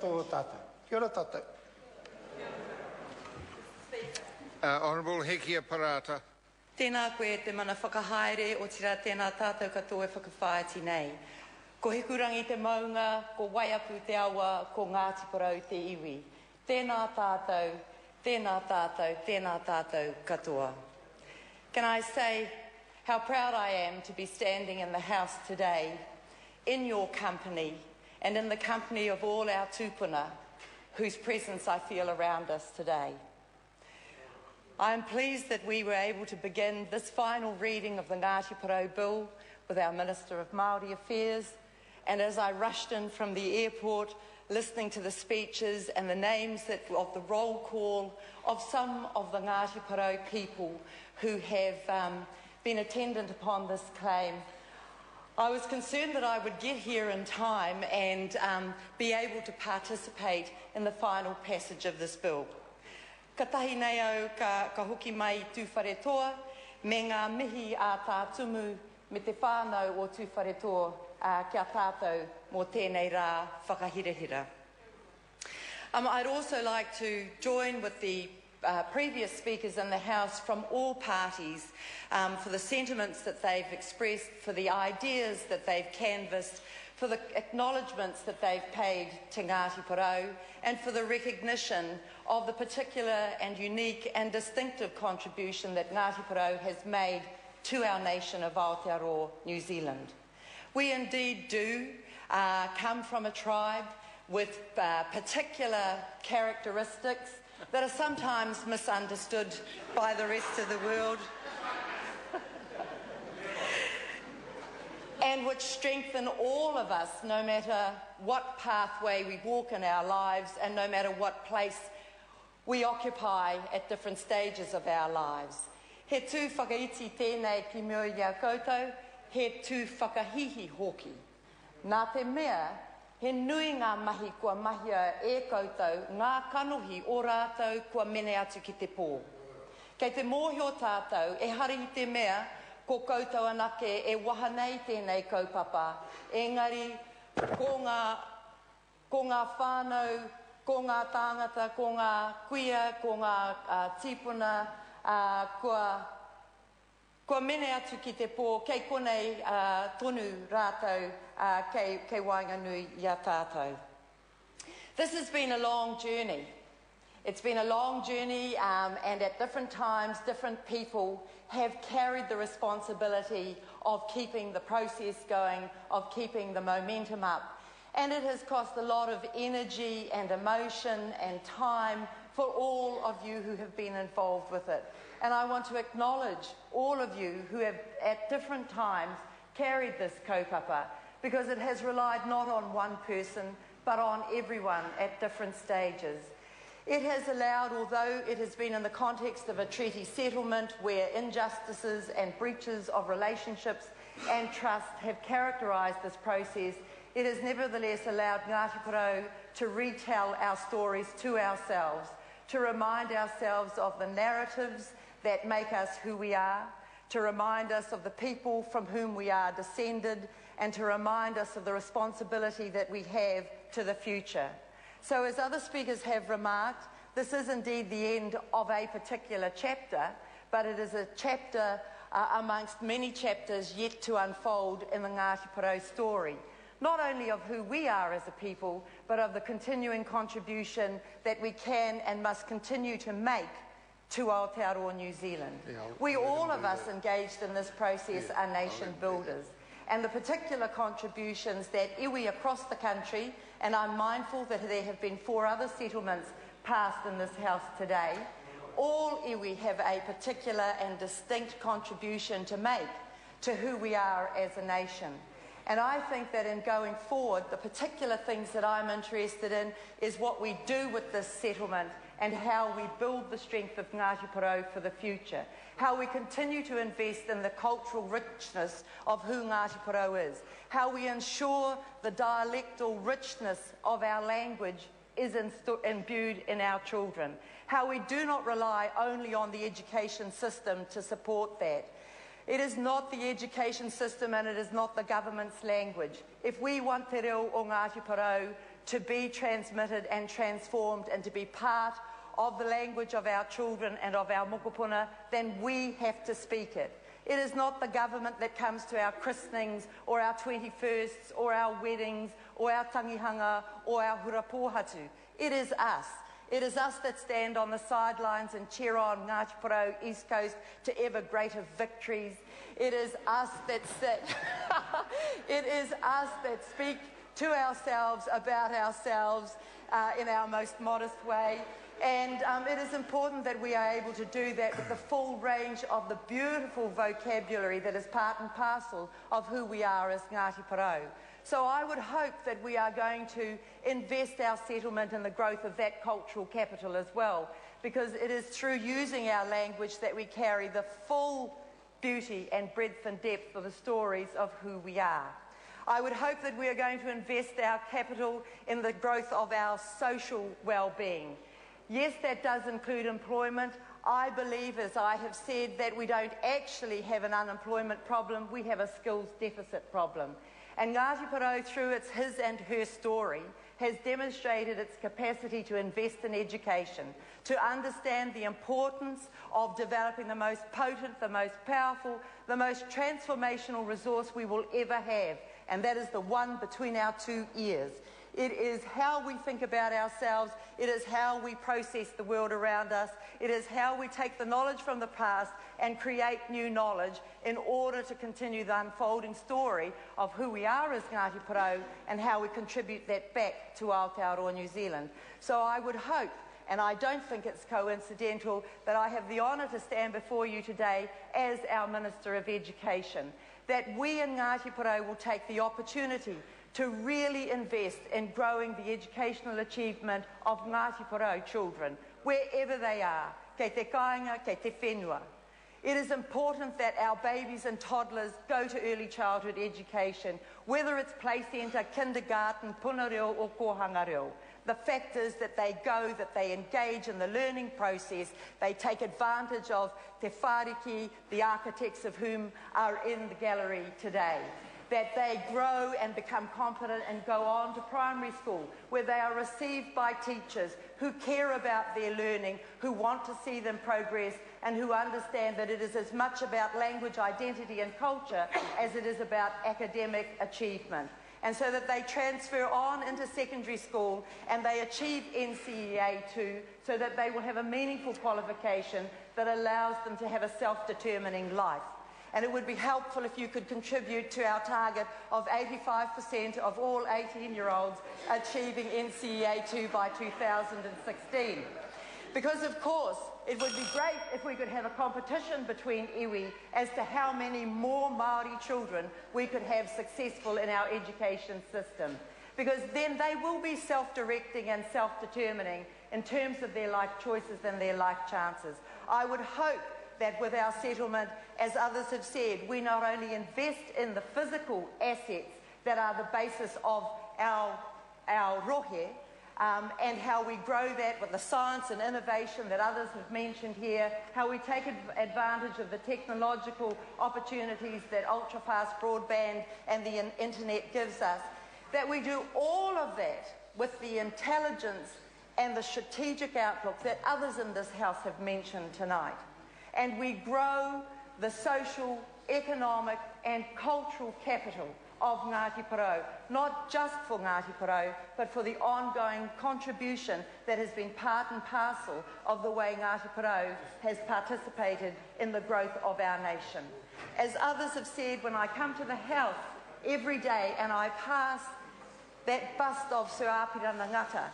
tō tātou. Kia ora tātou. Honourable Hekia Parata. Tēnā koe te mana whakahaere o tira tēnā tātou katoa e whakawhaiti nei. Ko hekurangi te maunga, ko waiapu te awa, ko Ngati Porou te iwi. Tēnā tātou, tēnā tātou, tēnā tātou katoa. Can I say how proud I am to be standing in the House today, in your company, and in the company of all our tūpuna, whose presence I feel around us today. I am pleased that we were able to begin this final reading of the Ngati Porou Bill with our Minister of Māori Affairs, and as I rushed in from the airport, listening to the speeches and the names of the roll call of some of the Ngati Porou people who have been attendant upon this claim, I was concerned that I would get here in time and be able to participate in the final passage of this bill. Ka tahi nei au ka hoki mai tūwharetoa, me ngā mihi a tā tumu me te whānau o tūwharetoa kia tātou mō tēnei rā whakahirahira. I'd also like to join with the previous speakers in the House from all parties for the sentiments that they've expressed, for the ideas that they've canvassed, for the acknowledgements that they've paid to Ngati Porou, and for the recognition of the particular and unique and distinctive contribution that Ngati Porou has made to our nation of Aotearoa, New Zealand. We indeed do come from a tribe with particular characteristics that are sometimes misunderstood by the rest of the world and which strengthen all of us, no matter what pathway we walk in our lives and no matter what place we occupy at different stages of our lives. He tū whakaiti tēnei ki mua ia koutou, he tū whakahihi hoki. Nā te mea, he nui ngā mahi kua mahia e koutou, ngā kanohi o rātou kua mene atu ki te pō. Kei te mōhio tātou, e hari i te mea, ko koutou anake e waha nei tēnei kaupapa. Engari, ko ngā whānau, ko ngā tāngata, ko ngā kuia, ko ngā tīpuna, kua mene atu ki te pō, kei konei tonu rātou, kei wainganui ia tātou. This has been a long journey. It's been a long journey and at different times, different people have carried the responsibility of keeping the process going, of keeping the momentum up. And it has cost a lot of energy and emotion and time for all of you who have been involved with it. And I want to acknowledge all of you who have at different times carried this kaupapa, because it has relied not on one person but on everyone at different stages. It has allowed, although it has been in the context of a treaty settlement where injustices and breaches of relationships and trust have characterised this process, it has nevertheless allowed Ngati Porou to retell our stories to ourselves, to remind ourselves of the narratives that make us who we are, to remind us of the people from whom we are descended, and to remind us of the responsibility that we have to the future. So as other speakers have remarked, this is indeed the end of a particular chapter, but it is a chapter amongst many chapters yet to unfold in the Ngati Porou story, not only of who we are as a people, but of the continuing contribution that we can and must continue to make to Aotearoa, New Zealand. We, all of us engaged in this process, are nation builders. And the particular contributions that iwi across the country, and I'm mindful that there have been 4 other settlements passed in this House today, all iwi have a particular and distinct contribution to make to who we are as a nation. And I think that in going forward, the particular things that I'm interested in is what we do with this settlement and how we build the strength of Ngati Porou for the future, how we continue to invest in the cultural richness of who Ngati Porou is, how we ensure the dialectal richness of our language is imbued in our children, how we do not rely only on the education system to support that. It is not the education system and it is not the government's language. If we want te reo o Ngati Porou to be transmitted and transformed and to be part of the language of our children and of our mokopuna, then we have to speak it. It is not the government that comes to our christenings or our 21sts or our weddings or our tangihanga or our hura pōhatu. It is us. It is us that stand on the sidelines and cheer on Ngati Porou, East Coast, to ever greater victories. It is us that it is us that speak to ourselves about ourselves in our most modest way. And it is important that we are able to do that with the full range of the beautiful vocabulary that is part and parcel of who we are as Ngati Porou. So I would hope that we are going to invest our settlement in the growth of that cultural capital as well, because it is through using our language that we carry the full beauty and breadth and depth of the stories of who we are. I would hope that we are going to invest our capital in the growth of our social well-being. Yes, that does include employment. I believe, as I have said, that we don't actually have an unemployment problem, we have a skills deficit problem. And Ngati Porou, through his and her story, has demonstrated its capacity to invest in education, to understand the importance of developing the most potent, the most powerful, the most transformational resource we will ever have, and that is the one between our two ears. It is how we think about ourselves. It is how we process the world around us. It is how we take the knowledge from the past and create new knowledge in order to continue the unfolding story of who we are as Ngati Porou and how we contribute that back to Aotearoa New Zealand. So I would hope, and I don't think it's coincidental, that I have the honour to stand before you today as our Minister of Education, that we in Ngati Porou will take the opportunity to really invest in growing the educational achievement of Ngati Porou children, wherever they are, kei te kāinga, kei te whenua. It is important that our babies and toddlers go to early childhood education, whether it's play centre, kindergarten, puna reo or kohanga reo. The fact is that they go, that they engage in the learning process, they take advantage of te whāriki, the architects of whom are in the gallery today, that they grow and become competent and go on to primary school, where they are received by teachers who care about their learning, who want to see them progress, and who understand that it is as much about language, identity and culture as it is about academic achievement. And so that they transfer on into secondary school and they achieve NCEA 2, so that they will have a meaningful qualification that allows them to have a self-determining life. And it would be helpful if you could contribute to our target of 85% of all 18-year-olds achieving NCEA 2 by 2016. Because, of course, it would be great if we could have a competition between iwi as to how many more Māori children we could have successful in our education system. Because then they will be self-directing and self-determining in terms of their life choices and their life chances. I would hope that with our settlement, as others have said, we not only invest in the physical assets that are the basis of our rohe, and how we grow that with the science and innovation that others have mentioned here, how we take advantage of the technological opportunities that ultra-fast broadband and the internet gives us, that we do all of that with the intelligence and the strategic outlook that others in this house have mentioned tonight. And we grow the social, economic and cultural capital of Ngati Porou, not just for Ngati Porou, but for the ongoing contribution that has been part and parcel of the way Ngati Porou has participated in the growth of our nation. As others have said, when I come to the house every day and I pass that bust of Sir Apirana Ngata,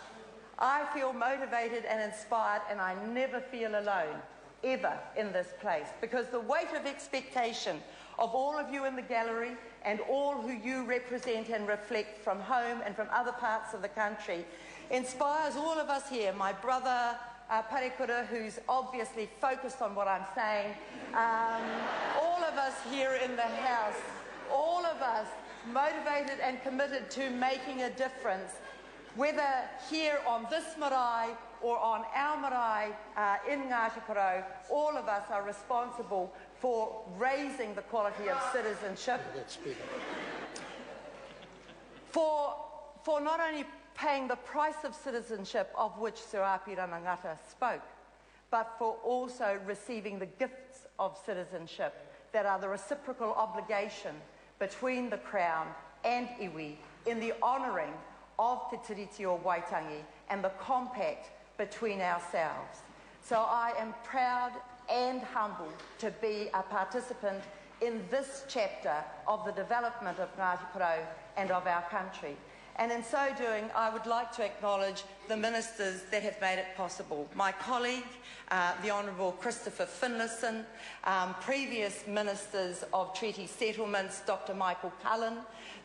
I feel motivated and inspired, and I never feel alone, ever, in this place, because the weight of expectation of all of you in the gallery and all who you represent and reflect from home and from other parts of the country inspires all of us here. My brother Parekura, who's obviously focused on what I'm saying, all of us here in the house, all of us motivated and committed to making a difference, whether here on this marae or on our marae in Ngati Porou. All of us are responsible for raising the quality of citizenship, for not only paying the price of citizenship of which Sir Api Ramangata spoke, but for also receiving the gifts of citizenship that are the reciprocal obligation between the Crown and iwi in the honouring of Te Tiriti o Waitangi and the compact between ourselves. So I am proud and humbled to be a participant in this chapter of the development of Ngati Porou and of our country. And in so doing, I would like to acknowledge the ministers that have made it possible. My colleague, the Honourable Christopher Finlayson, previous ministers of treaty settlements, Dr. Michael Cullen,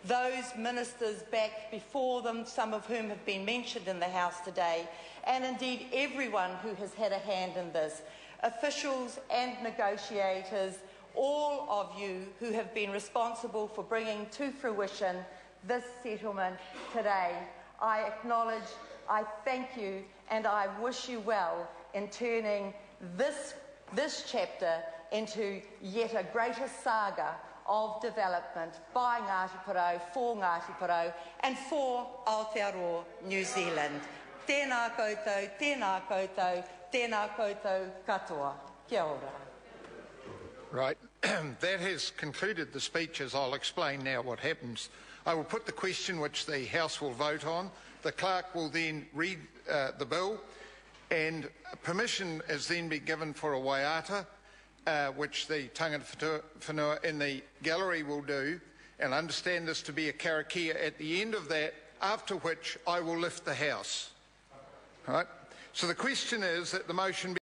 those ministers back before them, some of whom have been mentioned in the House today, and indeed everyone who has had a hand in this, officials and negotiators, all of you who have been responsible for bringing to fruition this settlement today. I acknowledge, I thank you, and I wish you well in turning this chapter into yet a greater saga of development by Ngati Porou, for Ngati Porou, and for Aotearoa, New Zealand. Tēnā koutou, tēnā koutou, tēnā koutou katoa. Kia ora. Right. That has concluded the speeches. I'll explain now what happens. I will put the question which the House will vote on. The clerk will then read the bill, and permission is then be given for a waiata, which the tangata whenua in the gallery will do, and understand this to be a karakia at the end of that, after which I will lift the House. Right? So the question is that the motion be